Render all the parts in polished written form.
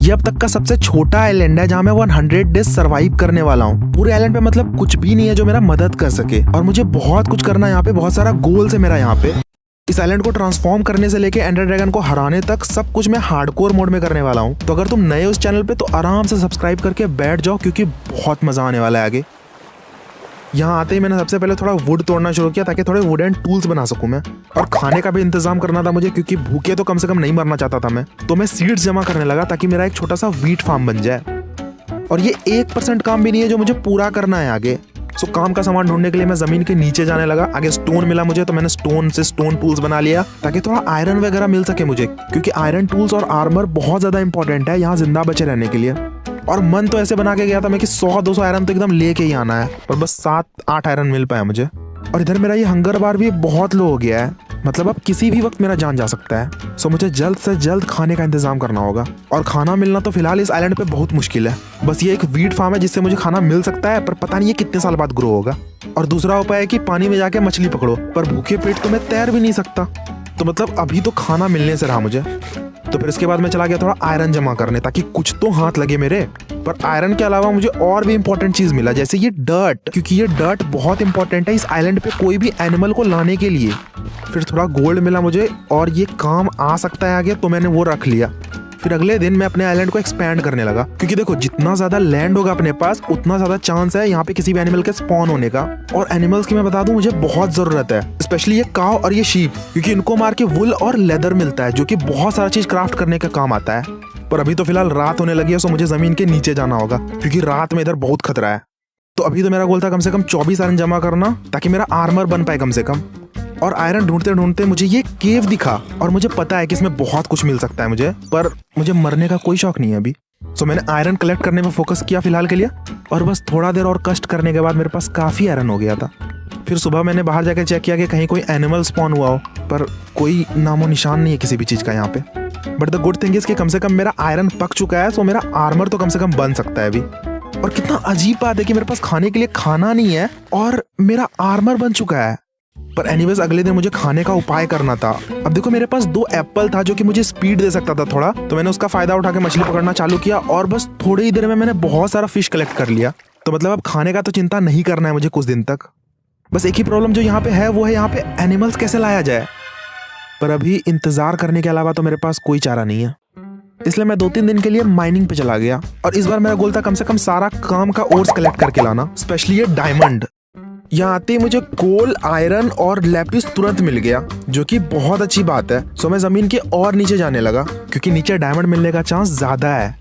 ये अब तक का सबसे छोटा आइलैंड है जहाँ मैं 100 डेज सर्वाइव करने वाला हूँ। पूरे आइलैंड पे मतलब कुछ भी नहीं है जो मेरा मदद कर सके, और मुझे बहुत कुछ करना है यहाँ पे, बहुत सारा गोल्स है मेरा यहाँ पे। इस आइलैंड को ट्रांसफॉर्म करने से लेके एंडर ड्रैगन को हराने तक सब कुछ मैं हार्डकोर मोड में करने वाला हूँ। तो अगर तुम नए हो उस चैनल पे तो आराम से सब्सक्राइब करके बैठ जाओ, क्योंकि बहुत मजा आने वाला है आगे। यहाँ आते ही मैंने सबसे पहले थोड़ा वुड तोड़ना शुरू किया ताकि थोड़े वुडन टूल्स बना सकूं मैं, और खाने का भी इंतजाम करना था मुझे, क्योंकि भूखे तो कम से कम नहीं मरना चाहता था मैं। तो मैं सीड्स जमा करने लगा ताकि मेरा एक छोटा सा व्हीट फार्म बन जाए। और ये 1% काम भी नहीं है जो मुझे पूरा करना है आगे। सो काम का सामान ढूंढने के लिए मैं जमीन के नीचे जाने लगा। आगे स्टोन मिला मुझे, तो मैंने स्टोन से स्टोन टूल्स बना लिया ताकि थोड़ा आयरन वगैरह मिल सके मुझे, क्योंकि आयरन टूल्स और आर्मर बहुत ज्यादा इंपॉर्टेंट है यहाँ जिंदा बचे रहने के लिए। और मन तो ऐसे बना के गया था मैं कि 100-200 आयरन तो एकदम लेके ही आना है, पर बस 7-8 आयरन मिल पाया मुझे। और इधर मेरा ये हंगर बार भी बहुत लो हो गया है, मतलब अब किसी भी वक्त मेरा जान जा सकता है। सो मुझे जल्द से जल्द खाने का इंतजाम करना होगा, और खाना मिलना तो फिलहाल इस आइलैंड पे बहुत मुश्किल है। बस ये एक व्हीट फार्म है जिससे मुझे खाना मिल सकता है, पर पता नहीं ये कितने साल बाद ग्रो होगा। और दूसरा उपाय है कि पानी में जाके मछली पकड़ो, पर भूखे पेट तो मैं तैर भी नहीं सकता। तो मतलब अभी तो खाना मिलने से रहा मुझे। तो फिर इसके बाद मैं चला गया थोड़ा आयरन जमा करने ताकि कुछ तो हाथ लगे मेरे। पर आयरन के अलावा मुझे और भी इंपॉर्टेंट चीज मिला, जैसे ये डर्ट, क्योंकि ये डर्ट बहुत इंपॉर्टेंट है इस आइलैंड पे कोई भी एनिमल को लाने के लिए। फिर थोड़ा गोल्ड मिला मुझे, और ये काम आ सकता है आगे, तो मैंने वो रख लिया। फिर अगले दिन मैं अपने आइलैंड को एक्सपैंड करने लगा, क्योंकि देखो जितना ज्यादा लैंड होगा अपने पास उतना ज्यादा चांस है यहाँ पे किसी भी एनिमल के स्पॉन होने का। और एनिमल्स की मैं बता दूं मुझे बहुत जरूरत है, स्पेशली ये काव और ये शीप, क्योंकि इनको मार के वुल और लेदर मिलता है जो कि बहुत सारा चीज क्राफ्ट करने का काम आता है। पर अभी तो फिलहाल रात होने लगी है, सो मुझे जमीन के नीचे जाना होगा, क्योंकि रात में इधर बहुत खतरा है। तो अभी तो मेरा गोल था कम से कम 24 आयरन जमा करना ताकि मेरा आर्मर बन पाए कम से कम। और आयरन ढूंढते ढूंढते मुझे ये केव दिखा, और मुझे पता है कि इसमें बहुत कुछ मिल सकता है मुझे, पर मुझे मरने का कोई शौक नहीं है अभी। सो मैंने आयरन कलेक्ट करने पर फोकस किया फिलहाल के लिए, और बस थोड़ा देर और कष्ट करने के बाद मेरे पास काफी आयरन हो गया था। फिर सुबह मैंने बाहर जाकर चेक किया कि कहीं कोई एनिमल स्पॉन हुआ हो, पर कोई नामो निशान नहीं है किसी भी चीज का यहाँ पे। But the good thing is कि कम से कम मेरा आयरन पक चुका है, सो मेरा आर्मर तो कम से कम बन सकता है अभी। और कितना अजीब बात है कि मेरे पास खाने के लिए खाना नहीं है और मेरा आर्मर बन चुका है। पर एनीवेज अगले दिन मुझे खाने का उपाय करना था। अब देखो मेरे पास 2 एप्पल था जो कि मुझे स्पीड दे सकता था थोड़ा, तो मैंने उसका फायदा उठा के मछली पकड़ना चालू किया, और बस थोड़ी ही देर में मैंने बहुत सारा फिश कलेक्ट कर लिया। तो मतलब अब खाने का तो चिंता नहीं करना है मुझे कुछ दिन तक। बस एक ही प्रॉब्लम जो यहाँ पे है वो है यहाँ पे एनिमल्स कैसे लाया जाए। पर अभी इंतजार करने के अलावा तो मेरे पास कोई चारा नहीं है, इसलिए मैं 2-3 दिन के लिए माइनिंग पे चला गया। और इस बार मेरा गोल था कम से कम सारा काम का ओर्स कलेक्ट करके लाना, स्पेशली ये डायमंड। यहाँ आते ही मुझे कोल, आयरन और लैपिस तुरंत मिल गया, जो कि बहुत अच्छी बात है। सो मैं जमीन के और नीचे जाने लगा, क्योंकि नीचे डायमंड मिलने का चांस ज्यादा है।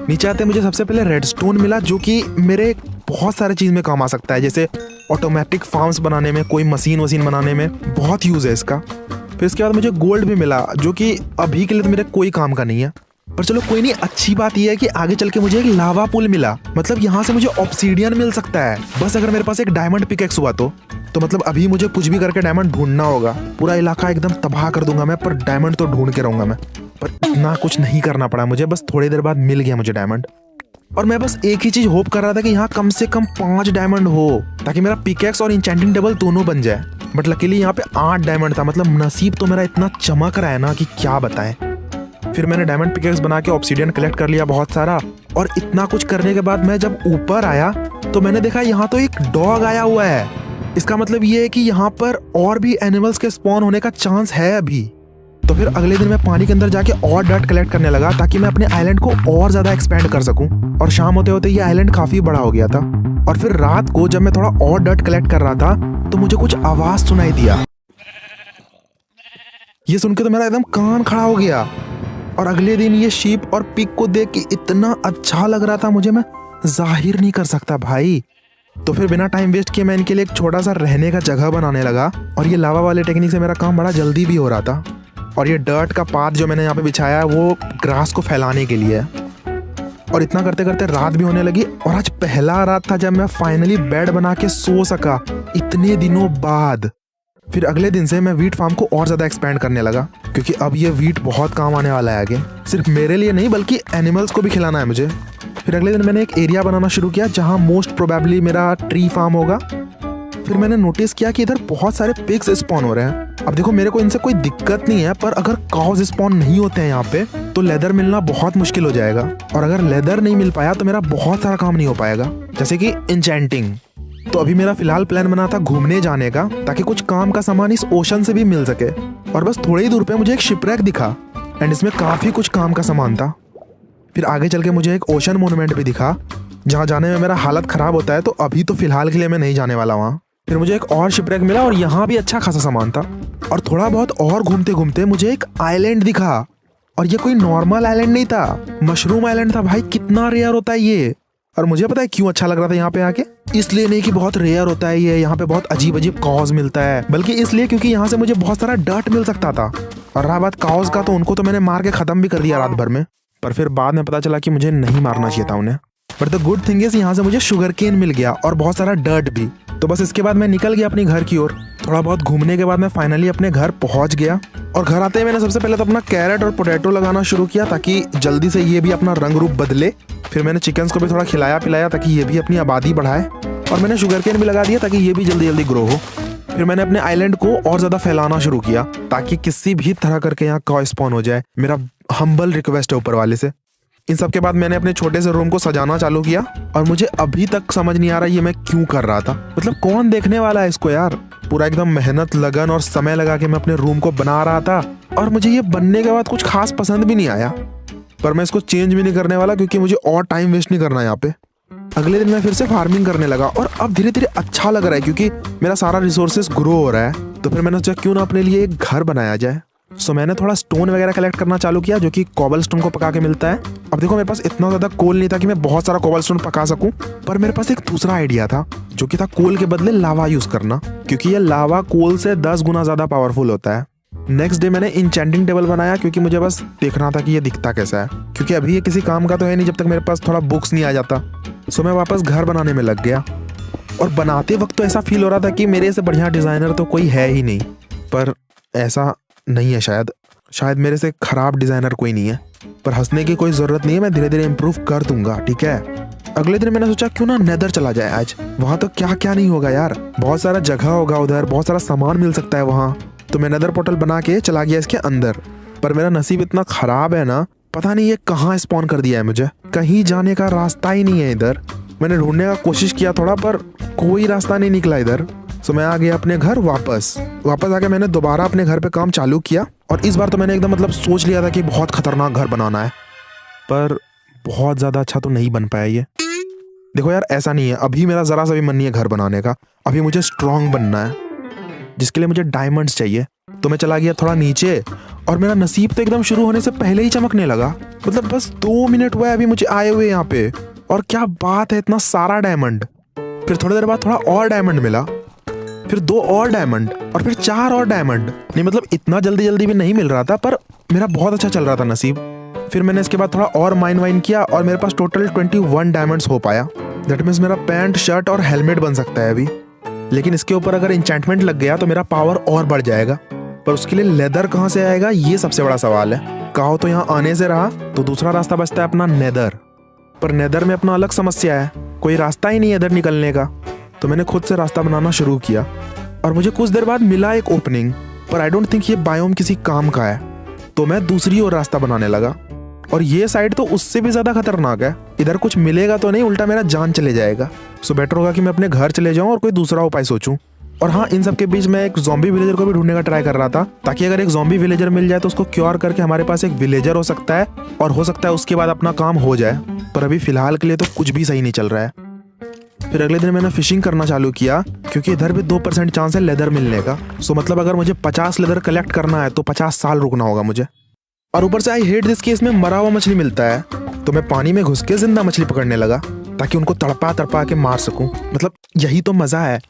नीचे आते मुझे सबसे पहले रेडस्टोन मिला, जो कि मेरे बहुत सारे चीज में काम आ सकता है, जैसे ऑटोमेटिक फार्म्स बनाने में, कोई मशीन बनाने में बहुत यूज है इसका। फिर इसके बाद मुझे गोल्ड भी मिला, जो कि अभी के लिए तो मेरे कोई काम का नहीं है, पर चलो कोई नहीं। अच्छी बात यह है कि आगे चल के मुझे एक लावा पुल मिला, मतलब यहाँ से मुझे ऑब्सीडियन मिल सकता है, बस अगर मेरे पास एक डायमंड पिकेक्स हुआ तो मतलब अभी मुझे कुछ भी करके डायमंड ढूंढना होगा। पूरा इलाका एकदम तबाह कर दूंगा मैं, पर डायमंड तो ढूंढ के रहूंगा मैं। पर इतना कुछ नहीं करना पड़ा मुझे, बस थोड़ी देर बाद मिल गया मुझे डायमंड। और मैं बस एक ही चीज होप कर रहा था कि यहाँ कम से कम 5 डायमंड हो, ताकि मेरा पिकेक्स और इंचेंटिंग टेबल दोनों बन जाए। बट लकीली यहाँ पे 8 डायमंड था, मतलब नसीब तो मेरा इतना चमक रहा है ना कि क्या बताएं। फिर मैंने डायमंड पिकेक्स बना के ऑब्सीडियन कलेक्ट कर लिया बहुत सारा, और इतना कुछ करने के बाद मैं जब ऊपर आया तो मैंने देखा यहाँ तो एक डॉग आया हुआ है। इसका मतलब ये है कि यहाँ पर और भी एनिमल्स के स्पॉन होने का चांस है अभी। तो फिर अगले दिन मैं पानी के अंदर जाके और डर्ट कलेक्ट करने लगा ताकि मैं अपने आइलैंड को और ज्यादा एक्सपेंड कर सकूं। और शाम होते होते ये आइलैंड काफी बड़ा हो गया था। और फिर रात को जब मैं थोड़ा और डर्ट कलेक्ट कर रहा था तो मुझे कुछ आवाज सुनाई दिया। ये सुन के तो मेरा एकदम कान खड़ा हो गया। और अगले दिन ये शीप और पिग को देख के इतना अच्छा लग रहा था मुझे, मैं जाहिर नहीं कर सकता भाई। तो फिर बिना टाइम वेस्ट किए मैं इनके लिए एक छोटा सा रहने का जगह बनाने लगा, और ये लावा वाले टेक्निक से मेरा काम बड़ा जल्दी भी हो रहा था। और ये डर्ट का पाथ जो मैंने यहाँ पे बिछाया है वो ग्रास को फैलाने के लिए है। और इतना करते करते रात भी होने लगी, और आज पहला रात था जब मैं फाइनली बेड बना के सो सका इतने दिनों बाद। फिर अगले दिन से मैं व्हीट फार्म को और ज्यादा एक्सपेंड करने लगा, क्योंकि अब ये व्हीट बहुत काम आने वाला है आगे, सिर्फ मेरे लिए नहीं बल्कि एनिमल्स को भी खिलाना है मुझे। फिर अगले दिन मैंने एक एरिया बनाना शुरू किया जहाँ मोस्ट प्रोबेबली मेरा ट्री फार्म होगा। फिर मैंने नोटिस किया कि इधर बहुत सारे पिग्स स्पॉन हो रहे हैं। अब देखो मेरे को इनसे कोई दिक्कत नहीं है, पर अगर काउज स्पॉन नहीं होते हैं यहाँ पे तो लेदर मिलना बहुत मुश्किल हो जाएगा, और अगर लेदर नहीं मिल पाया तो मेरा बहुत सारा काम नहीं हो पाएगा, जैसे कि इंचेंटिंग। तो अभी मेरा फिलहाल प्लान बना था घूमने जाने का, ताकि कुछ काम का सामान इस ओशन से भी मिल सके। और बस थोड़ी ही दूर पे मुझे एक शिपरेक दिखा एंड इसमें काफी कुछ काम का सामान था। फिर आगे चल के मुझे एक ओशन मोन्यूमेंट भी दिखा, जहाँ जाने में मेरा हालत खराब होता है, तो अभी तो फिलहाल के लिए मैं नहीं जाने वाला वहाँ। फिर मुझे एक और शिपरेक मिला और यहाँ भी अच्छा खासा सामान था। और थोड़ा बहुत और घूमते घूमते मुझे एक आइलैंड दिखा, और ये कोई नॉर्मल आइलैंड नहीं था, मशरूम आइलैंड था। भाई कितना रेयर होता है ये। और मुझे पता है क्यों अच्छा लग रहा था यहाँ पे आके, इसलिए नहीं कि बहुत रेयर होता है ये, यहाँ पे बहुत अजीब अजीब कॉज मिलता है, बल्कि इसलिए क्योंकि यहाँ से मुझे बहुत सारा डर्ट मिल सकता था। और रहा बात कॉज का, तो उनको तो मैंने मार के खत्म भी कर दिया रात भर में, पर फिर बाद में पता चला कि मुझे नहीं मारना चाहिए था उन्हें। But the good thing is यहाँ से मुझे शुगर केन मिल गया और बहुत सारा डर्ट भी। तो बस इसके बाद मैं निकल गया अपनी घर की ओर। थोड़ा बहुत घूमने के बाद मैं फाइनली अपने घर पहुंच गया, और घर आते ही मैंने सबसे पहले तो अपना कैरेट और पोटैटो लगाना शुरू किया, ताकि जल्दी से ये भी अपना रंग रूप बदले। फिर मैंने चिकन्स को भी थोड़ा खिलाया पिलाया, ताकि ये भी अपनी आबादी बढ़ाए। और मैंने शुगर केन भी लगा दिया, ताकि ये भी जल्दी जल्दी ग्रो हो। फिर मैंने अपने आइलैंड को और ज्यादा फैलाना शुरू किया, ताकि किसी भी तरह करके यहाँ कॉ स्पॉन हो जाए। मेरा हम्बल रिक्वेस्ट है ऊपर वाले से। इन सब के बाद मैंने अपने छोटे से रूम को सजाना चालू किया, और मुझे अभी तक समझ नहीं आ रहा ये मैं क्यों कर रहा था। मतलब कौन देखने वाला है इसको यार। पूरा एकदम मेहनत लगन और समय लगा के मैं अपने रूम को बना रहा था, और मुझे ये बनने के बाद कुछ खास पसंद भी नहीं आया। पर मैं इसको चेंज भी नहीं करने वाला, क्योंकि मुझे और टाइम वेस्ट नहीं करना यहाँ पे। अगले दिन मैं फिर से फार्मिंग करने लगा, और अब धीरे धीरे अच्छा लग रहा है, क्योंकि मेरा सारा रिसोर्सेस ग्रो हो रहा है। तो फिर मैंने सोचा क्यों ना अपने लिए एक घर बनाया जाए। सो मैंने थोड़ा स्टोन वगैरह कलेक्ट करना चालू किया, जो कि कॉबल स्टोन को पका के मिलता है। अब देखो मेरे पास इतना ज्यादा कोल नहीं था कि मैं बहुत सारा कॉबल स्टोन पका सकूं, पर मेरे पास एक दूसरा आइडिया था, जो कि था कोल के बदले लावा यूज करना, क्योंकि ये लावा कोल से 10 गुना ज्यादा पावरफुल होता है। नेक्स्ट डे मैंने इंचेंटिंग टेबल बनाया, क्योंकि मुझे बस देखना था कि ये दिखता कैसा है, क्योंकि अभी ये किसी काम का तो है नहीं जब तक मेरे पास थोड़ा बुक्स नहीं आ जाता। सो मैं वापस घर बनाने में लग गया, और बनाते वक्त तो ऐसा फील हो रहा था कि मेरे से बढ़िया डिजाइनर तो कोई है ही नहीं। पर ऐसा नहीं है, शायद मेरे से खराब डिजाइनर कोई नहीं है। पर हंसने की कोई जरूरत नहीं है, मैं धीरे धीरे इम्प्रूव कर दूंगा, ठीक है। अगले दिन मैंने सोचा क्यों ना नेदर चला जाए आज। वहां तो क्या क्या नहीं होगा यार, बहुत सारा जगह होगा उधर, बहुत सारा सामान मिल सकता है वहां। तो मैं नेदर पोर्टल बना के चला गया इसके अंदर। पर मेरा नसीब इतना खराब है ना, पता नहीं ये कहाँ स्पॉन कर दिया है मुझे। कहीं जाने का रास्ता ही नहीं है इधर। मैंने ढूंढने का कोशिश किया थोड़ा, पर कोई रास्ता नहीं निकला इधर। तो मैं आ गया अपने घर वापस आके मैंने दोबारा अपने घर पे काम चालू किया, और इस बार तो मैंने एकदम मतलब सोच लिया था कि बहुत खतरनाक घर बनाना है, पर बहुत ज्यादा अच्छा तो नहीं बन पाया ये। देखो यार ऐसा नहीं है, अभी मेरा जरा सा भी मन नहीं है घर बनाने का। अभी मुझे स्ट्रांग बनना है, जिसके लिए मुझे डायमंड्स चाहिए। तो मैं चला गया थोड़ा नीचे, और मेरा नसीब तो एकदम शुरू होने से पहले ही चमकने लगा। मतलब बस 2 मिनट हुआ है अभी मुझे आए हुए यहाँ पे, और क्या बात है इतना सारा डायमंड। फिर थोड़ी देर बाद थोड़ा और डायमंड मिला, फिर 2 और डायमंड, और फिर 4 और डायमंड। नहीं मतलब इतना जल्दी जल्दी भी नहीं मिल रहा था, पर मेरा बहुत अच्छा चल रहा था नसीब। फिर मैंने इसके बाद थोड़ा और माइन वाइन किया, और मेरे पास टोटल 21 डायमंड्स हो पाया। दैट मीन्स मेरा पैंट शर्ट और हेलमेट बन सकता है अभी। लेकिन इसके ऊपर अगर इंचेंटमेंट लग गया तो मेरा पावर और बढ़ जाएगा। पर उसके लिए लेदर कहाँ से आएगा, ये सबसे बड़ा सवाल है। कहो तो यहाँ आने से रहा, तो दूसरा रास्ता बचता है अपना नेदर। पर नेदर में अपना अलग समस्या है, कोई रास्ता ही नहीं है इधर निकलने का। तो मैंने खुद से रास्ता बनाना शुरू किया, और मुझे कुछ देर बाद मिला एक ओपनिंग। पर आई डोंट थिंक ये बायोम किसी काम का है। तो मैं दूसरी ओर रास्ता बनाने लगा, और ये साइड तो उससे भी ज्यादा खतरनाक है। इधर कुछ मिलेगा तो नहीं, उल्टा मेरा जान चले जाएगा। सो बेटर होगा कि मैं अपने घर चले जाऊं और कोई दूसरा उपाय सोचूं। और हाँ, इन सब के बीच मैं एक ज़ॉम्बी विलेजर को भी ढूंढने का ट्राई कर रहा था, ताकि अगर एक ज़ॉम्बी विलेजर मिल जाए तो उसको क्योर करके हमारे पास एक विलेजर हो सकता है, और हो सकता है उसके बाद अपना काम हो जाए। पर अभी फिलहाल के लिए तो कुछ भी सही नहीं चल रहा है। फिर अगले दिन मैंने फिशिंग करना चालू किया, क्योंकि इधर भी 2% चांस है लेदर मिलने का। सो मतलब अगर मुझे 50 लेदर कलेक्ट करना है तो 50 साल रुकना होगा मुझे। और ऊपर से आई हेट दिस कि इसमें मरा हुआ मछली मिलता है। तो मैं पानी में घुस के जिंदा मछली पकड़ने लगा, ताकि उनको तड़पा तड़पा के मार सकूं। मतलब यही तो मजा है।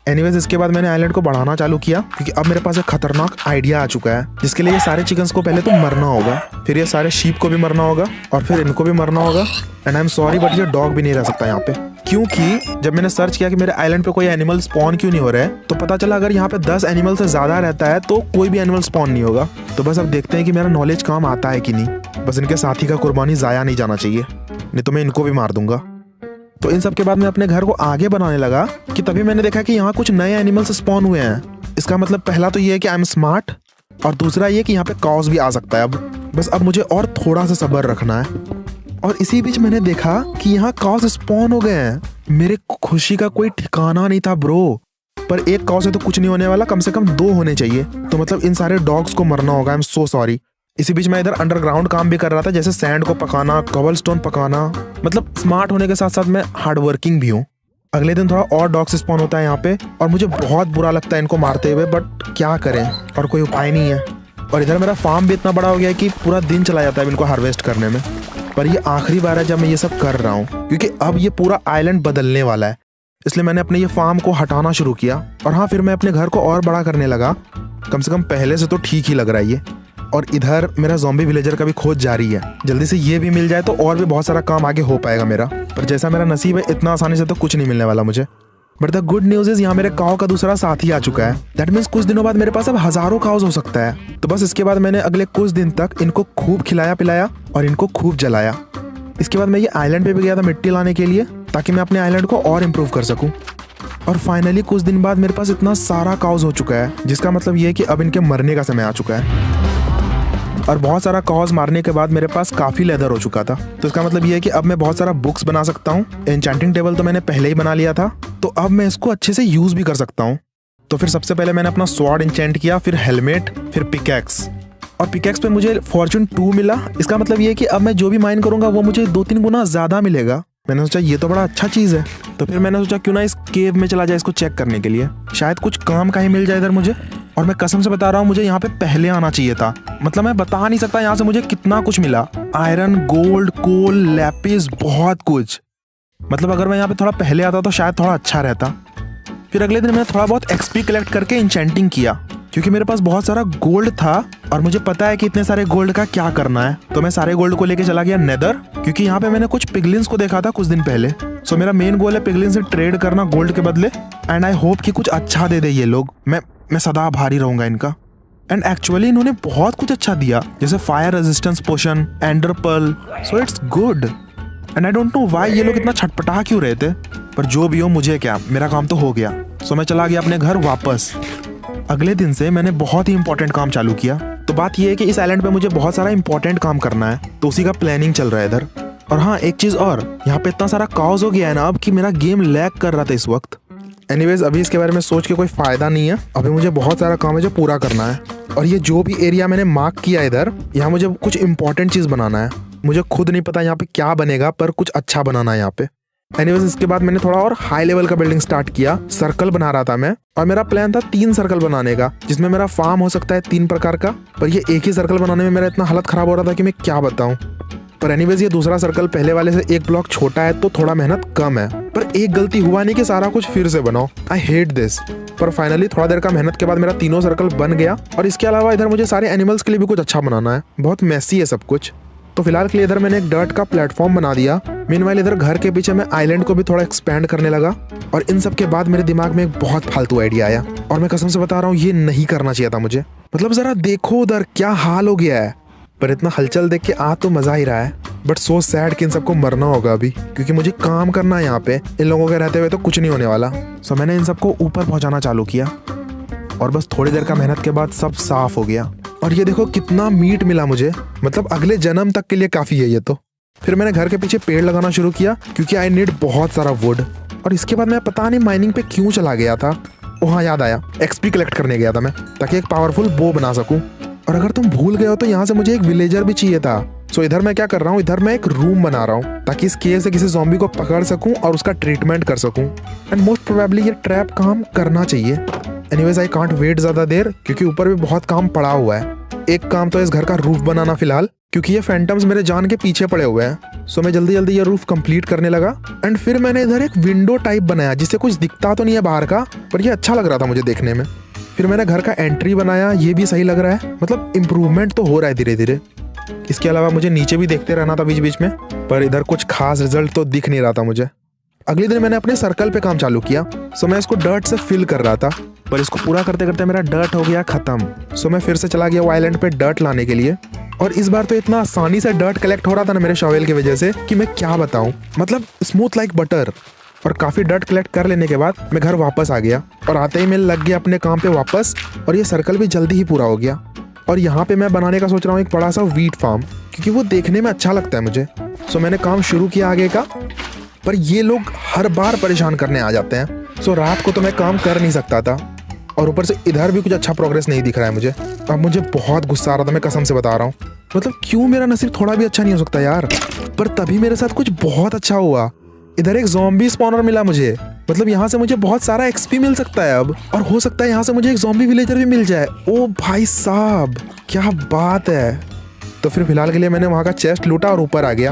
एनीवेज इसके बाद मैंने आइलैंड को बढ़ाना चालू किया, क्योंकि अब मेरे पास एक खतरनाक आइडिया आ चुका है, जिसके लिए ये सारे चिकन्स को पहले तो मरना होगा, फिर ये सारे शीप को भी मरना होगा, और फिर इनको भी मरना होगा। And I am sorry but ये डॉग भी नहीं रह सकता यहाँ पे, क्योंकि जब मैंने सर्च किया कि मेरे आइलैंड पे कोई एनिमल स्पॉन क्यों नहीं हो रहा है, तो पता चला अगर यहाँ पे 10 एनिमल से ज्यादा रहता है तो कोई भी एनिमल स्पॉन नहीं होगा। तो बस अब देखते हैं कि मेरा नॉलेज काम आता है कि नहीं। बस इनके साथी का कुर्बानी जाया नहीं जाना चाहिए, नहीं तो मैं इनको भी मार दूंगा। तो इन सब के बाद मैं अपने घर को आगे बनाने लगा, कि तभी मैंने देखा कि यहाँ कुछ नए एनिमल्स स्पॉन हुए हैं। इसका मतलब पहला तो ये है कि आई एम स्मार्ट, और दूसरा ये कि यहाँ पे कॉज भी आ सकता है अब। बस अब मुझे और थोड़ा सा सब्र रखना है। और इसी बीच मैंने देखा कि यहाँ काउस स्पॉन हो गए हैं। मेरे खुशी का कोई ठिकाना नहीं था ब्रो। पर एक काउ से तो कुछ नहीं होने वाला, कम से कम 2 होने चाहिए। तो मतलब इन सारे डॉग्स को मरना होगा। I am so sorry. इसी बीच मैं इधर अंडरग्राउंड काम भी कर रहा था, जैसे सैंड को पकाना, कबलस्टोन पकाना। मतलब स्मार्ट होने के साथ साथ मैं हार्ड वर्किंग भी हूँ। अगले दिन थोड़ा और डॉग्स स्पॉन होता है यहाँ पे और मुझे बहुत बुरा लगता है इनको मारते हुए, बट क्या करें और कोई उपाय नहीं है। और इधर मेरा फार्म भी इतना बड़ा हो गया है कि पूरा दिन चला जाता है इनको हार्वेस्ट करने में। पर ये आखिरी बार है जब मैं ये सब कर रहा हूँ, क्योंकि अब ये पूरा आइलैंड बदलने वाला है। इसलिए मैंने अपने ये फार्म को हटाना शुरू किया। और हाँ, फिर मैं अपने घर को और बड़ा करने लगा। कम से कम पहले से तो ठीक ही लग रहा है ये। और इधर मेरा ज़ॉम्बी विलेजर का भी खोज जारी है। जल्दी से ये भी मिल जाए तो और भी बहुत सारा काम आगे हो पाएगा मेरा। पर जैसा मेरा नसीब है, इतना आसानी से तो कुछ नहीं मिलने वाला मुझे। But the good news is यहाँ मेरे काऊ का दूसरा साथी आ चुका है। दैट मीन्स कुछ दिनों बाद मेरे पास अब हजारों काउज हो सकता है। तो बस इसके बाद मैंने अगले कुछ दिन तक इनको खूब खिलाया पिलाया और इनको खूब जलाया। इसके बाद मैं ये आइलैंड पे भी गया था मिट्टी लाने के लिए, ताकि मैं अपने आइलैंड को और इम्प्रूव कर सकूं। और फाइनली कुछ दिन बाद मेरे पास इतना सारा काउज हो चुका है, जिसका मतलब ये है कि अब इनके मरने का समय आ चुका है। और बहुत सारा काउज मारने के बाद मेरे पास काफ़ी लेदर हो चुका था। तो इसका मतलब ये है कि अब मैं बहुत सारा बुक्स बना सकता हूँ। एन्चेंटिंग टेबल तो मैंने पहले ही बना लिया था, तो अब मैं इसको अच्छे से यूज़ भी कर सकता हूँ। तो फिर सबसे पहले मैंने अपना स्वॉर्ड एन्चेंट किया, फिर हेलमेट, फिर पिकैक्स। और पिकैक्स पे मुझे फॉर्चून 2 मिला। इसका मतलब ये है कि अब मैं जो भी माइन करूँगा वो मुझे 2-3 गुना ज़्यादा मिलेगा। मैंने सोचा ये तो बड़ा अच्छा चीज़ है। तो फिर मैंने सोचा क्यों ना इस केव में चला जाए इसको चेक करने के लिए, शायद कुछ काम का ही मिल जाए इधर मुझे। और मैं कसम से बता रहा हूँ, मुझे यहाँ पे पहले आना चाहिए था। मतलब मैं बता नहीं सकता यहाँ से मुझे कितना कुछ मिला। आयरन, गोल्ड, कोल, लैपिस, बहुत कुछ। मतलब अगर मैं यहाँ पे थोड़ा पहले आता तो शायद थोड़ा अच्छा रहता। फिर अगले दिन मैंने थोड़ा बहुत एक्सपी कलेक्ट करके इंचेंटिंग किया, क्योंकि मेरे पास बहुत सारा गोल्ड था और मुझे पता है कि इतने सारे गोल्ड का क्या करना है। तो मैं सारे गोल्ड को लेके चला गया नेदर, क्योंकि यहाँ पे मैंने कुछ पिगलिन्स को देखा था कुछ दिन पहले। सो मेरा मेन गोल है पिगलिन से ट्रेड करना गोल्ड के बदले। एंड आई होप कि कुछ अच्छा दे दे ये लोग। मैं सदा आभारी रहूंगा इनका। एंड एक्चुअली इन्होंने बहुत कुछ अच्छा दिया, जैसे fire resistance potion, ender pearl. So it's good. And I don't know why ये लोग इतना छटपटा क्यों रहे थे, पर जो भी हो मुझे क्या, मेरा काम तो हो गया। सो मैं चला गया अपने घर वापस। अगले दिन से मैंने बहुत ही इंपॉर्टेंट काम चालू किया। तो बात यह है कि इस आइलैंड पे मुझे बहुत सारा इंपॉर्टेंट काम करना है, तो उसी का प्लानिंग चल रहा है इधर। और हाँ, एक चीज और, यहाँ पे इतना सारा काउज हो गया है ना अब कि मेरा गेम लैग कर रहा था इस वक्त। एनीवेज, अभी इसके बारे में सोच के कोई फायदा नहीं है। अभी मुझे बहुत सारा काम है जो पूरा करना है। और ये जो भी एरिया मैंने मार्क किया इधर, यहाँ मुझे कुछ इंपॉर्टेंट चीज बनाना है। मुझे खुद नहीं पता यहाँ पे क्या बनेगा, पर कुछ अच्छा बनाना है यहाँ पे। एनीवेज, इसके बाद मैंने थोड़ा और हाई लेवल का बिल्डिंग स्टार्ट किया। सर्कल बना रहा था मैं, और मेरा प्लान था 3 सर्कल बनाने का, जिसमें मेरा फार्म हो सकता है 3 प्रकार का। पर ये एक ही सर्कल बनाने में मेरा इतना हालत खराब हो रहा था कि मैं क्या बताऊं। पर एनीवेज, ये दूसरा सर्कल पहले वाले से 1 ब्लॉक छोटा है, तो थोड़ा मेहनत कम है। पर एक गलती हुआ नहीं कि सारा कुछ फिर से बनाओ। I hate this. पर फाइनली थोड़ा देर का मेहनत के बाद मेरा 3 सर्कल बन गया। और इसके अलावा इधर मुझे सारे एनिमल्स के लिए भी कुछ अच्छा बनाना है। बहुत मैसी है सब कुछ। तो फिलहाल के लिए इधर मैंने एक डर्ट का प्लेटफॉर्म बना दिया। मीनवाइल इधर घर के पीछे मैं आइलैंड को भी थोड़ा एक्सपैंड करने लगा। और इन सब के बाद मेरे दिमाग में एक बहुत फालतू आइडिया आया, और मैं कसम से बता रहा हूँ ये नहीं करना चाहिए था मुझे। मतलब जरा देखो उधर क्या हाल हो गया है। पर इतना हलचल देख के आ तो मजा ही रहा है, बट सो सैड कि इन सबको मरना होगा अभी, क्योंकि मुझे काम करना है यहाँ पे। इन लोगों के रहते हुए तो कुछ नहीं होने वाला। सो मैंने इन सबको ऊपर पहुंचाना चालू किया, और बस थोड़ी देर का मेहनत के बाद सब साफ हो गया। और ये देखो कितना मीट मिला मुझे, मतलब अगले जन्म तक के लिए काफी है ये तो। फिर मैंने घर के पीछे पेड़ लगाना शुरू किया, क्योंकि आई नीड बहुत सारा वुड। और इसके बाद मैं पता नहीं माइनिंग पे क्यों चला गया था। हाँ, याद आया, एक्सपी कलेक्ट करने गया था मैं, ताकि एक पावरफुल बो बना सकूं। और अगर तुम भूल गए हो तो यहाँ से मुझे एक विलेजर भी चाहिए था। सो इधर मैं क्या कर रहा हूँ, इधर मैं एक रूम बना रहा हूँ, ताकि इस केव से किसी ज़ॉम्बी को पकड़ सकूं और उसका ट्रीटमेंट कर सकूं। एंड मोस्ट प्रोबेबली ये ट्रैप काम करना चाहिए। एनीवेज, आई कांट वेट ज्यादा देर, क्योंकि ऊपर भी बहुत काम पड़ा हुआ है। एक काम तो इस घर का रूफ बनाना फिलहाल, क्योंकि ये फैंटम्स मेरे जान के पीछे पड़े हुए हैं। सो मैं जल्दी जल्दी ये रूफ कंप्लीट करने लगा। एंड फिर मैंने इधर एक विंडो टाइप बनाया, जिससे कुछ दिखता तो नहीं है बाहर का, पर ये अच्छा लग रहा था मुझे देखने में। फिर मैंने घर का एंट्री बनाया, ये भी सही लग रहा है। मतलब इम्प्रूवमेंट तो हो रहा है धीरे धीरे। इसके अलावा मुझे नीचे भी देखते रहना था बीच बीच में, पर इधर कुछ खास रिजल्ट तो दिख नहीं रहा था मुझे। अगले दिन मैंने अपने सर्कल पे काम चालू किया। सो मैं इसको डर्ट से फिल कर रहा था, पर इसको पूरा करते करते मेरा डर्ट हो गया खत्म। सो मैं फिर से चला गया वो आइलैंड पे डर्ट लाने के लिए। और इस बार तो इतना आसानी से डर्ट कलेक्ट हो रहा था ना मेरे शॉवेल की वजह से, कि मैं क्या बताऊं। मतलब स्मूथ लाइक बटर। और काफी डर्ट कलेक्ट कर लेने के बाद मैं घर वापस आ गया, और आते ही मैं लग गया अपने काम पे वापस। और ये सर्कल भी जल्दी ही पूरा हो गया। और यहाँ पे मैं बनाने का सोच रहा हूँ एक बड़ा सा वीट फार्म, क्योंकि वो देखने में अच्छा लगता है मुझे। सो मैंने काम शुरू किया आगे का, पर ये लोग हर बार परेशान करने आ जाते हैं। सो रात को तो मैं काम कर नहीं सकता था, और ऊपर से इधर भी कुछ अच्छा प्रोग्रेस नहीं दिख रहा है मुझे। अब मुझे बहुत गुस्सा आ रहा था, मैं कसम से बता रहा हूँ। मतलब क्यों मेरा नसीब थोड़ा भी अच्छा नहीं हो सकता यार। पर तभी मेरे साथ कुछ बहुत अच्छा हुआ। इधर एक ज़ॉम्बी स्पॉनर मिला मुझे, मतलब यहाँ से मुझे बहुत सारा एक्सपी मिल सकता है अब, और हो सकता है यहाँ से मुझे एक ज़ॉम्बी विलेजर भी मिल जाए। ओ भाई साहब, क्या बात है। तो फिर फिलहाल के लिए मैंने वहाँ का चेस्ट लूटा और ऊपर आ गया,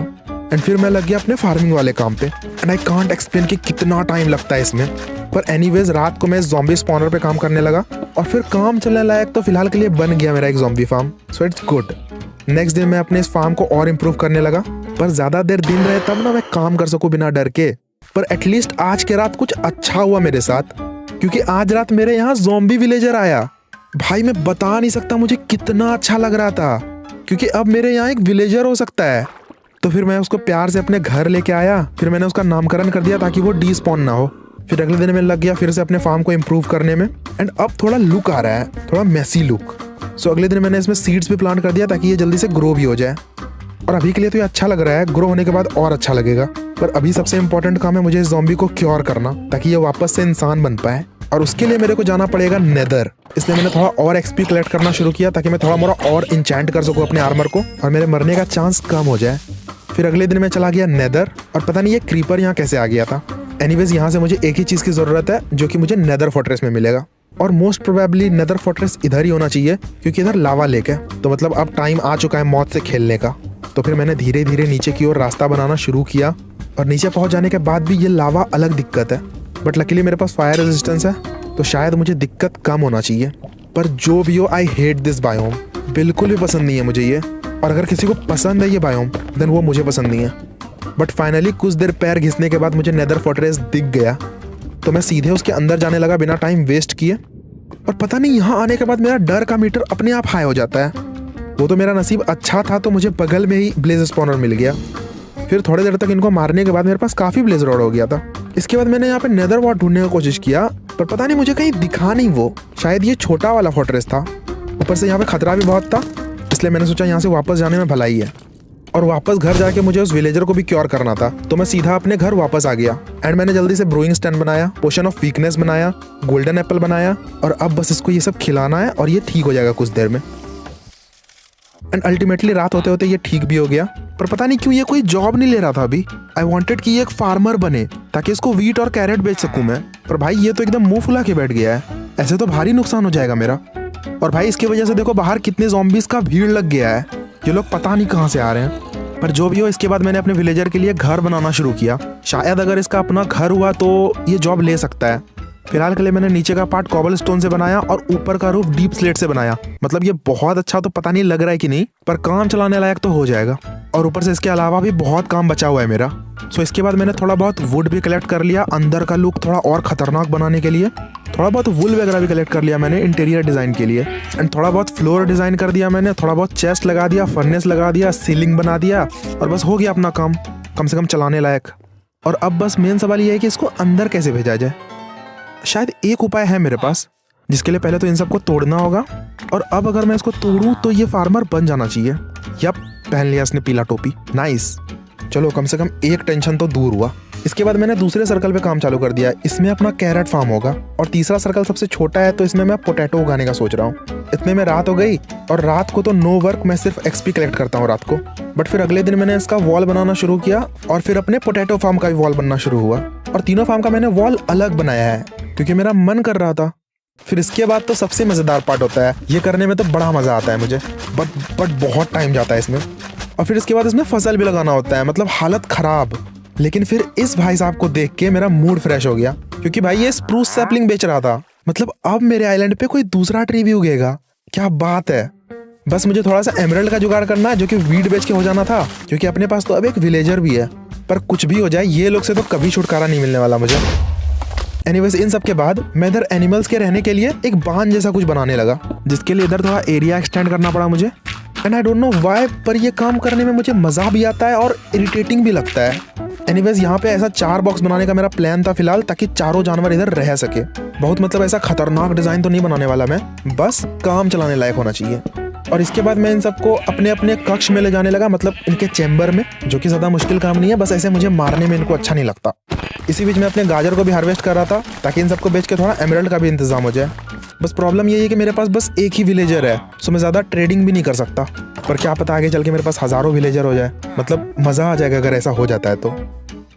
एंड फिर मैं लग गया अपने फार्मिंग वाले काम पे। एंड आई कांट एक्सप्लेन कि कितना टाइम लगता है इसमें। पर एनीवेज रात को मैं ज़ॉम्बी स्पॉनर पे काम करने लगा, और फिर काम चलने लायक तो फिलहाल के लिए बन गया मेरा एक zombie farm. So it's good. Next दिन मैं अपने इस फार्म को और इम्प्रूव करने लगा, पर ज़्यादा देर दिन रहे तब ना मैं काम कर सकूँ बिना डर के। पर एटलीस्ट आज के रात कुछ अच्छा हुआ मेरे साथ, क्योंकि आज रात मेरे यहाँ ज़ॉम्बी विलेजर आया। भाई मैं बता नहीं सकता मुझे कितना अच्छा लग रहा था, क्योंकि अब मेरे यहाँ एक विलेजर हो सकता है। तो फिर मैं उसको प्यार से अपने घर लेके आया, फिर मैंने उसका नामकरण कर दिया ताकि वो डिस्पॉन ना हो। फिर अगले दिन मैं लग गया फिर से अपने फार्म को इम्प्रूव करने में, एंड अब थोड़ा लुक आ रहा है, थोड़ा मैसी लुक। सो अगले दिन मैंने इसमें सीड्स भी प्लांट कर दिया ताकि ये जल्दी से ग्रो भी हो जाए। और अभी के लिए तो ये अच्छा लग रहा है, ग्रो होने के बाद और अच्छा लगेगा। पर अभी सबसे इम्पोर्टेंट काम है मुझे इस ज़ॉम्बी को क्योर करना, ताकि ये वापस से इंसान बन पाए। और उसके लिए मेरे को जाना पड़ेगा नेदर। इसलिए मैंने थोड़ा और एक्सपी कलेक्ट करना शुरू किया, ताकि मैं थोड़ा मोड़ा और इंचेंट कर सकूँ अपने आर्मर को, और मेरे मरने का चांस कम हो जाए। फिर अगले दिन मैं चला गया नेदर, और पता नहीं ये क्रीपर यहाँ कैसे आ गया था। एनीवेज यहाँ से मुझे एक ही चीज़ की ज़रूरत है, जो कि मुझे नेदर फोर्ट्रेस में मिलेगा, और मोस्ट प्रोबेबली नेदर फोर्ट्रेस इधर ही होना चाहिए, क्योंकि इधर लावा लेक है। तो मतलब अब टाइम आ चुका है मौत से खेलने का। तो फिर मैंने धीरे धीरे नीचे की ओर रास्ता बनाना शुरू किया, और नीचे पहुंच जाने के बाद भी ये लावा अलग दिक्कत है, बट लकीली मेरे पास फायर रेजिस्टेंस है, तो शायद मुझे दिक्कत कम होना चाहिए। पर जो भी हो, आई हेट दिस बायोम। बिल्कुल भी पसंद नहीं है मुझे ये, और अगर किसी को पसंद है ये बायोम, देन वो मुझे पसंद नहीं है। बट फाइनली कुछ देर पैर घिसने के बाद मुझे नेदर फोर्ट्रेस दिख गया, तो मैं सीधे उसके अंदर जाने लगा बिना टाइम वेस्ट किए। और पता नहीं यहाँ आने के बाद मेरा डर का मीटर अपने आप हाई हो जाता है। वो तो मेरा नसीब अच्छा था, तो मुझे बगल में ही ब्लेज स्पॉनर मिल गया। फिर थोड़ी देर तक इनको मारने के बाद मेरे पास काफ़ी ब्लेज रॉड हो गया था। इसके बाद मैंने यहाँ पे नेदर वॉर्ड ढूंढने की कोशिश किया, पर पता नहीं मुझे कहीं दिखा नहीं वो। शायद ये छोटा वाला फोर्ट्रेस था, ऊपर से यहाँ पे खतरा भी बहुत था, इसलिए मैंने सोचा यहाँ से वापस जाने में भलाई है। और वापस घर जाके मुझे उस विलेजर को भी क्योर करना था, तो मैं सीधा अपने घर वापस आ गया। एंड मैंने जल्दी से ब्रूइंग स्टैंड बनाया, पोशन ऑफ वीकनेस बनाया, गोल्डन एप्पल बनाया, और अब बस इसको ये सब खिलाना है और ये ठीक हो जाएगा कुछ देर में। एंड अल्टीमेटली रात होते होते ये ठीक भी हो गया। पर पता नहीं क्यों ये कोई जॉब नहीं ले रहा था अभी। आई वॉन्टेड कि ये एक फार्मर बने, ताकि इसको वीट और कैरेट बेच सकूं मैं। पर भाई ये तो एकदम मुंह फुला के बैठ गया है, ऐसे तो भारी नुकसान हो जाएगा मेरा। और भाई इसकी वजह से देखो बाहर कितने ज़ॉम्बीज़ का भीड़ लग गया है, ये लोग पता नहीं कहाँ से आ रहे हैं। पर जो भी हो, इसके बाद मैंने अपने विलेजर के लिए घर बनाना शुरू किया। शायद अगर इसका अपना घर हुआ तो ये जॉब ले सकता है। फिलहाल के लिए मैंने नीचे का पार्ट कॉबल स्टोन से बनाया और ऊपर का रूफ डीप स्लेट से बनाया। मतलब ये बहुत अच्छा तो पता नहीं लग रहा है कि नहीं, पर काम चलाने लायक तो हो जाएगा। और ऊपर से इसके अलावा भी बहुत काम बचा हुआ है मेरा। सो इसके बाद मैंने थोड़ा बहुत वुड भी कलेक्ट कर लिया अंदर का लुक थोड़ा और खतरनाक बनाने के लिए। थोड़ा बहुत वुल वगैरह भी कलेक्ट कर लिया मैंने इंटीरियर डिज़ाइन के लिए। एंड थोड़ा बहुत फ्लोर डिज़ाइन कर दिया मैंने, थोड़ा बहुत चेस्ट लगा दिया, फर्नेस लगा दिया, सीलिंग बना दिया, और बस हो गया अपना काम कम से कम चलाने लायक। और अब बस मेन सवाल ये है कि इसको अंदर कैसे भेजा जाए। शायद एक उपाय है मेरे पास, जिसके लिए पहले तो इन सबको तोड़ना होगा। और अब अगर मैं इसको तोड़ूं तो ये फार्मर बन जाना चाहिए। यप, पहन लिया इसने पीला टोपी, नाइस। चलो कम से कम एक टेंशन तो दूर हुआ। इसके बाद मैंने दूसरे सर्कल पे काम चालू कर दिया। इसमें अपना कैरेट फार्म होगा, और तीसरा सर्कल सबसे छोटा है, तो इसमें मैं पोटैटो उगाने का सोच रहा हूँ। इतने में रात हो गई, और रात को तो नो वर्क, मैं सिर्फ एक्सपी कलेक्ट करता हूँ रात को। बट फिर अगले दिन मैंने इसका वॉल बनाना शुरू किया, और फिर अपने पोटैटो फार्म का भी वॉल बनना शुरू हुआ। और तीनों फार्म का मैंने वॉल अलग बनाया है, क्योंकि मेरा मन कर रहा था। फिर इसके बाद तो सबसे मज़ेदार पार्ट होता है, ये करने में तो बड़ा मज़ा आता है मुझे, बट बहुत टाइम जाता है इसमें। और फिर इसके बाद इसमें फसल भी लगाना होता है, मतलब हालत ख़राब। लेकिन फिर इस भाई साहब को देख के मेरा मूड फ्रेश हो गया, क्योंकि भाई ये स्प्रूस सैपलिंग बेच रहा था। मतलब अब मेरे आइलैंड पे कोई दूसरा ट्री भी उगेगा, क्या बात है। बस मुझे थोड़ा सा एमरल्ड का जुगाड़ करना है, जो कि वीड बेच के हो जाना था, क्योंकि अपने पास तो अब एक विलेजर भी है। पर कुछ भी हो जाए, ये लोग से तो कभी छुटकारा नहीं मिलने वाला मुझे। एनीवेज इन सब के बाद मैं इधर एनिमल्स के रहने के लिए एक बांध जैसा कुछ बनाने लगा, जिसके लिए इधर थोड़ा एरिया एक्सटेंड करना पड़ा मुझे। And I don't know why, पर ये काम करने में मुझे मज़ा भी आता है और इरिटेटिंग भी लगता है। एनीवेज यहाँ पे ऐसा 4 बॉक्स बनाने का मेरा प्लान था फिलहाल, ताकि चारों जानवर इधर रह सके। बहुत मतलब ऐसा खतरनाक डिज़ाइन तो नहीं बनाने वाला मैं, बस काम चलाने लायक होना चाहिए। और इसके बाद मैं इन सबको अपने अपने कक्ष में ले जाने लगा, मतलब इनके चैम्बर में, जो कि ज़्यादा मुश्किल काम नहीं है, बस ऐसे मुझे मारने में इनको अच्छा नहीं लगता। इसी बीच मैं अपने गाजर को भी हार्वेस्ट कर रहा था ताकि इन सबको बेच के थोड़ा एमराल्ड का भी इंतजाम हो जाए। बस प्रॉब्लम ये है कि मेरे पास बस एक ही विलेजर है, सो मैं ज़्यादा ट्रेडिंग भी नहीं कर सकता। पर क्या पता आगे चल के मेरे पास हज़ारों विलेजर हो जाए, मतलब मज़ा आ जाएगा अगर ऐसा हो जाता है तो।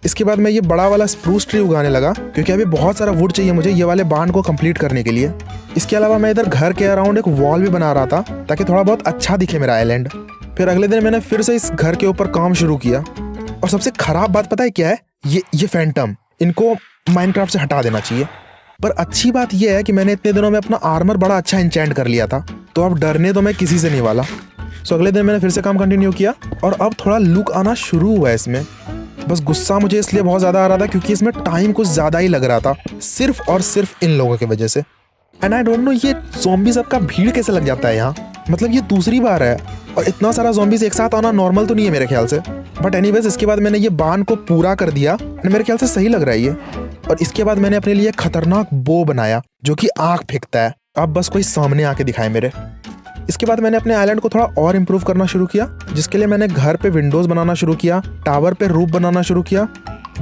इसके बाद मैं ये बड़ा वाला स्प्रूस ट्री उगाने लगा क्योंकि अभी बहुत सारा वुड चाहिए मुझे ये वाले बांध को कंप्लीट करने के लिए। इसके अलावा मैं इधर घर के अराउंड एक वॉल भी बना रहा था ताकि थोड़ा बहुत अच्छा दिखे मेरा आइलैंड। फिर अगले दिन मैंने फिर से इस घर के ऊपर काम शुरू किया। और सबसे खराब बात पता है क्या है? ये फैंटम, इनको माइनक्राफ्ट से हटा देना चाहिए। पर अच्छी बात यह है कि मैंने इतने दिनों में अपना आर्मर बड़ा अच्छा इंचेंट कर लिया था, तो अब डरने तो मैं किसी से नहीं वाला। सो अगले दिन मैंने फिर से काम कंटिन्यू किया और अब थोड़ा लुक आना शुरू हुआ है इसमें। बस गुस्सा मुझे इसलिए बहुत ज़्यादा आ रहा था क्योंकि इसमें टाइम कुछ ज़्यादा ही लग रहा था, सिर्फ और सिर्फ इन लोगों की वजह से। एंड आई डोंट नो ये ज़ॉम्बी सबका भीड़ कैसे लग जाता है यहाँ, मतलब ये दूसरी बार है और इतना सारा ज़ॉम्बीज़ एक साथ आना नॉर्मल तो नहीं है मेरे ख्याल से। बट एनीवेज इसके बाद मैंने ये बांध को पूरा कर दिया एंड मेरे ख्याल से सही लग रहा है ये। और इसके बाद मैंने अपने लिए खतरनाक बो बनाया जो कि आँख फेंकता है, अब बस कोई सामने आके दिखाए मेरे। इसके बाद मैंने अपने आइलैंड को थोड़ा और इम्प्रूव करना शुरू किया, जिसके लिए मैंने घर पे विंडोज़ बनाना शुरू किया, टावर पे रूफ बनाना शुरू किया,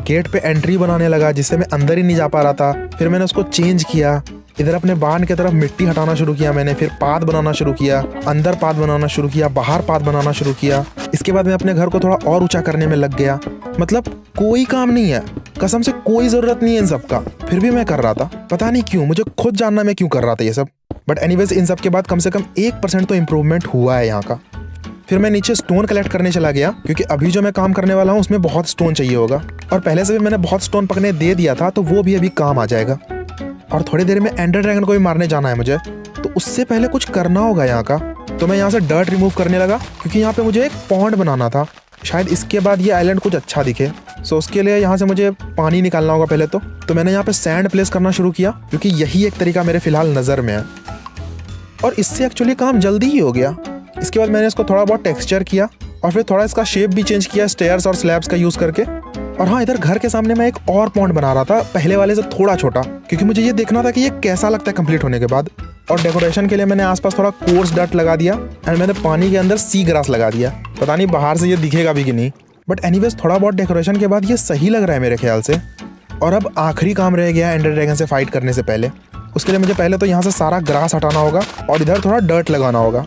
गेट पे एंट्री बनाने लगा जिससे मैं अंदर ही नहीं जा पा रहा था। फिर मैंने उसको चेंज किया, इधर अपने बांध की तरफ मिट्टी हटाना शुरू किया मैंने, फिर पाथ बनाना शुरू किया, अंदर पाथ बनाना शुरू किया, बाहर पाथ बनाना शुरू किया। इसके बाद मैं अपने घर को थोड़ा और ऊंचा करने में लग गया। मतलब कोई काम नहीं है, कसम से कोई ज़रूरत नहीं है इन सब का, फिर भी मैं कर रहा था। पता नहीं क्यों, मुझे खुद जानना मैं क्यों कर रहा था ये सब। बट एनीवेज इन सब के बाद कम से कम 1% तो इम्प्रूवमेंट हुआ है यहाँ का। फिर मैं नीचे स्टोन कलेक्ट करने चला गया क्योंकि अभी जो मैं काम करने वाला हूँ उसमें बहुत स्टोन चाहिए होगा, और पहले से भी मैंने बहुत स्टोन पकड़ने दे दिया था तो वो भी अभी काम आ जाएगा। और थोड़ी देर में एंडर ड्रैगन को भी मारने जाना है मुझे, तो उससे पहले कुछ करना होगा यहाँ का। तो मैं यहाँ से डर्ट रिमूव करने लगा क्योंकि यहाँ पे मुझे एक पॉन्ड बनाना था, शायद इसके बाद ये आइलैंड कुछ अच्छा दिखे। सो उसके लिए यहाँ से मुझे पानी निकालना होगा पहले तो मैंने यहाँ पे सैंड प्लेस करना शुरू किया क्योंकि यही एक तरीका मेरे फिलहाल नज़र में है, और इससे एक्चुअली काम जल्दी ही हो गया। इसके बाद मैंने इसको थोड़ा बहुत टेक्सचर किया और फिर थोड़ा इसका शेप भी चेंज किया स्टेयर्स और स्लैब्स का यूज़ करके। और हाँ, इधर घर के सामने मैं एक और पॉन्ड बना रहा था, पहले वाले से थोड़ा छोटा, क्योंकि मुझे ये देखना था कि ये कैसा लगता है कंप्लीट होने के बाद। और डेकोरेशन के लिए मैंने आसपास थोड़ा कोर्स डर्ट लगा दिया एंड मैंने पानी के अंदर सी ग्रास लगा दिया। पता नहीं बाहर से ये दिखेगा भी कि नहीं, बट एनीवेज थोड़ा बहुत डेकोरेशन के बाद ये सही लग रहा है मेरे ख्याल से। और अब आखिरी काम रह गया एंडर ड्रैगन से फाइट करने से पहले। उसके लिए मुझे पहले तो यहाँ से सारा ग्रास हटाना होगा और इधर थोड़ा डर्ट लगाना होगा।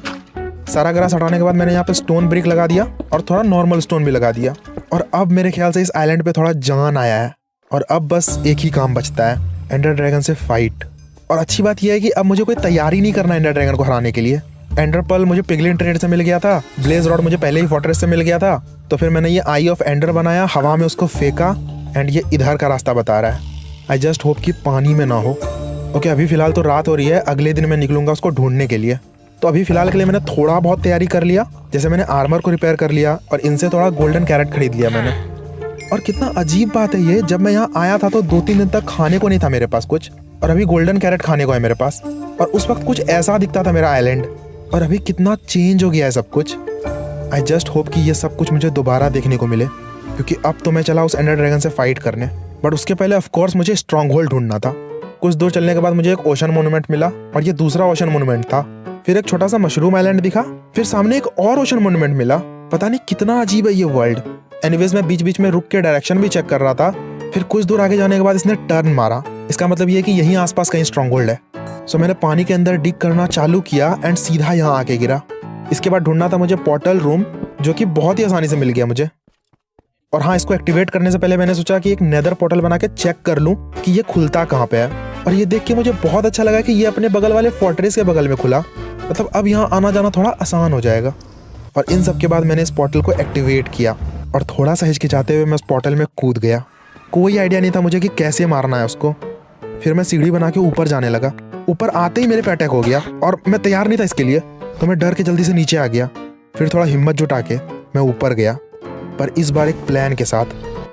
सारा ग्रास हटाने के बाद मैंने यहाँ पे स्टोन ब्रिक लगा दिया और थोड़ा नॉर्मल स्टोन भी लगा दिया। और अब मेरे ख्याल से इस आइलैंड पे थोड़ा जान आया है और अब बस एक ही काम बचता है, एंडर ड्रैगन से फाइट। और अच्छी बात यह है कि अब मुझे कोई तैयारी नहीं करना एंडर ड्रैगन को हराने के लिए। एंडर पर्ल मुझे पिगलिन ट्रेड से मिल गया था, ब्लेज रॉड मुझे पहले ही फोर्ट्रेस से मिल गया था, तो फिर मैंने ये आई ऑफ एंडर बनाया, हवा में उसको फेंका एंड ये इधर का रास्ता बता रहा है। आई जस्ट होप कि पानी में ना हो। ओके, अभी फ़िलहाल तो रात हो रही है, अगले दिन मैं निकलूंगा उसको ढूंढने के लिए। तो अभी फ़िलहाल के लिए मैंने थोड़ा बहुत तैयारी कर लिया, जैसे मैंने आर्मर को रिपेयर कर लिया और इनसे थोड़ा गोल्डन कैरेट खरीद लिया मैंने। और कितना अजीब बात है ये, जब मैं यहाँ आया था तो 2-3 दिन तक खाने को नहीं था मेरे पास कुछ, और अभी गोल्डन कैरेट खाने को है मेरे पास। और उस वक्त कुछ ऐसा दिखता था मेरा आइलैंड, और अभी कितना चेंज हो गया है सब कुछ। आई जस्ट होप कि ये सब कुछ मुझे दोबारा देखने को मिले, क्योंकि अब तो मैं चला उस एंडर ड्रैगन से फाइट करने। बट उसके पहले ऑफकोर्स मुझे स्ट्रॉन्ग होल्ड ढूंढना था। कुछ दूर चलने के बाद मुझे एक ओशन मोन्यूमेंट मिला और ये दूसरा ओशन मोन्यूमेंट था। फिर एक छोटा सा मशरूम आइलैंड दिखा, फिर सामने एक और ओशन मोन्यूमेंट मिला। पता नहीं कितना अजीब है ये वर्ल्ड। एनीवेज मैं बीच बीच में रुक के डायरेक्शन भी चेक कर रहा था। फिर कुछ दूर आगे जाने के बाद इसने टर्न मारा, इसका मतलब ये है कि यहीं आसपास कहीं स्ट्रॉन्ग होल्ड है। सो मैंने पानी के अंदर डिग करना चालू किया एंड सीधा यहाँ आके गिरा। इसके बाद ढूंढना था मुझे पोर्टल रूम, जो कि बहुत ही आसानी से मिल गया मुझे। और हाँ, इसको एक्टिवेट करने से पहले मैंने सोचा कि एक नेदर पोर्टल बना के चेक कर लूँ कि ये खुलता कहाँ पे है। और ये देख के मुझे बहुत अच्छा लगा कि ये अपने बगल वाले फोर्ट्रेस के बगल में खुला, मतलब अब यहाँ आना जाना थोड़ा आसान हो जाएगा। और इन सब के बाद मैंने इस पोर्टल को एक्टिवेट किया और थोड़ा सा हिचकिचाते हुए मैं उस पोर्टल में कूद गया। कोई आइडिया नहीं था मुझे कि कैसे मारना है उसको। फिर मैं सीढ़ी बना के ऊपर जाने लगा। ऊपर आते ही मेरे पे अटैक हो गया और मैं तैयार नहीं था इसके लिए, तो मैं डर के जल्दी से नीचे आ गया। फिर थोड़ा हिम्मत जुटा के मैं ऊपर गया, पर इस बार एक प्लान के साथ।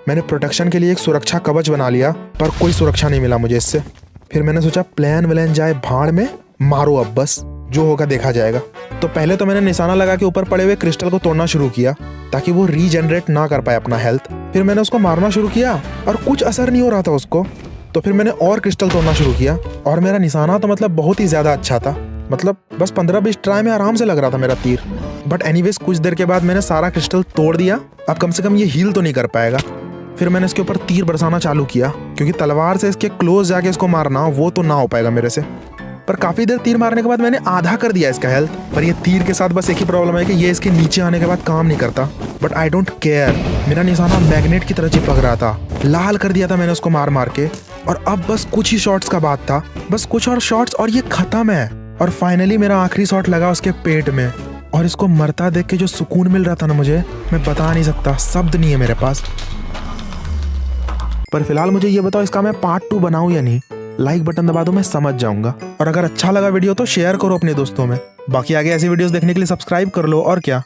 मैंने प्रोटेक्शन के लिए एक सुरक्षा कवच बना लिया, पर कोई सुरक्षा नहीं मिला मुझे इससे। फिर मैंने सोचा प्लान व्लान जाए भाड़ में, मारो अब बस, जो होगा देखा जाएगा। तो पहले तो मैंने निशाना लगा के ऊपर पड़े हुए क्रिस्टल को तोड़ना शुरू किया ताकि वो रीजनरेट ना कर पाए अपना हेल्थ। फिर मैंने उसको मारना शुरू किया और कुछ असर नहीं हो रहा था उसको। तो फिर मैंने और क्रिस्टल तोड़ना शुरू किया और मेरा निशाना तो मतलब बहुत ही ज़्यादा अच्छा था। मतलब बस 15-20 ट्राई में आराम से लग रहा था मेरा तीर। बट एनीवेज कुछ देर के बाद मैंने सारा क्रिस्टल तोड़ दिया। अब कम से कम ये हील तो नहीं कर पाएगा। फिर मैंने इसके ऊपर तीर बरसाना चालू किया, क्योंकि तलवार से इसके क्लोज जाके इसको मारना वो तो ना हो पाएगा मेरे से। पर काफ़ी देर तीर मारने के बाद मैंने आधा कर दिया इसका हेल्थ। पर ये तीर के साथ बस एक ही प्रॉब्लम है कि ये इसके नीचे आने के बाद काम नहीं करता। बट आई डोंट केयर, मेरा निशाना मैग्नेट की तरह चिपक रहा था। लाल कर दिया था मैंने उसको मार मार के। और अब बस कुछ ही शॉट्स का बात था, बस कुछ और शॉट्स और ये खत्म है। और फाइनली मेरा आखिरी शॉट लगा उसके पेट में, और इसको मरता देख के जो सुकून मिल रहा था ना मुझे, मैं बता नहीं सकता, शब्द नहीं है मेरे पास। पर फिलहाल मुझे ये बताओ, इसका मैं पार्ट 2 बनाऊं या नहीं? लाइक बटन दबा दो, मैं समझ जाऊंगा। और अगर अच्छा लगा वीडियो तो शेयर करो अपने दोस्तों में। बाकी आगे ऐसी वीडियोस देखने के लिए सब्सक्राइब कर लो, और क्या।